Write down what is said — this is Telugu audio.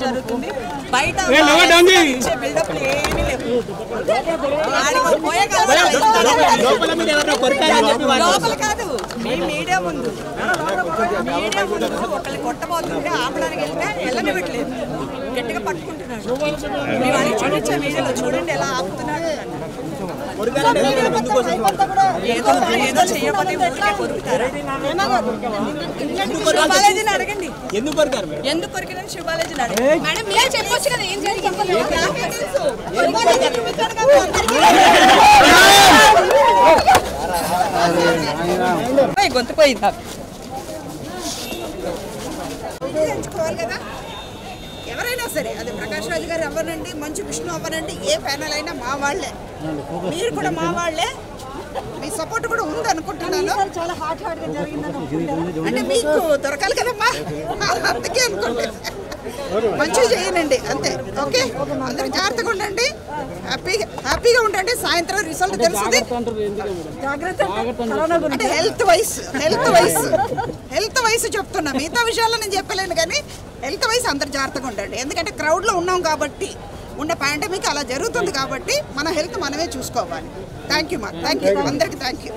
జరుగుతుంది బయట బిల్డప్లు ఏమీ లేవు లోపల కాదు మీడియా ముందు ఒకళ్ళు కొట్టబోతుంటే ఆపడానికి వెళ్తే వెళ్ళనివ్వట్లేదు గట్టిగా పట్టుకుంటున్నాడు మీ వాళ్ళకి చూపించా మీడియాలో చూడండి ఎలా ఆపుతున్నాడు ఏదో ఏదో చెయ్యకపోతే ఊరికే కొరుకుతారా శివబాలాజీని అడగండి ఎందుకు కొరికినని శివబాలాజీని అడగండి మేడం మీరే చెప్పొచ్చు కదా ఏం జరిగింది గొంతు పోయిందా ఎంచుకోవాలి కదా ఎవరైనా సరే అది ప్రకాష్ రాజు గారు అవ్వనండి మంచు విష్ణు అవ్వనండి ఏ ప్యానల్ అయినా మా వాళ్ళే మీరు కూడా మా వాళ్ళే మీ సపోర్ట్ కూడా ఉంది అనుకుంటున్నాను చాలా హాట్ గా జరిగింది అంటే మీకు దొరకాలి కదమ్మా అందుకే అనుకుంటున్నాను మంచిగా చేయనండి అంతే ఓకే అందరూ జాగ్రత్తగా ఉండండి హ్యాపీగా ఉండండి సాయంత్రం రిజల్ట్ తెలుస్తుంది అంటే హెల్త్ వైస్ చెప్తున్నా మిగతా విషయాల్లో నేను చెప్పలేను కానీ హెల్త్ వైస్ అందరు జాగ్రత్తగా ఉండండి ఎందుకంటే క్రౌడ్లో ఉన్నాం కాబట్టి ఉన్న పాండమిక్ అలా జరుగుతుంది కాబట్టి మన హెల్త్ మనమే చూసుకోవాలి థ్యాంక్ యూ మా థ్యాంక్ యూ అందరికీ థ్యాంక్ యూ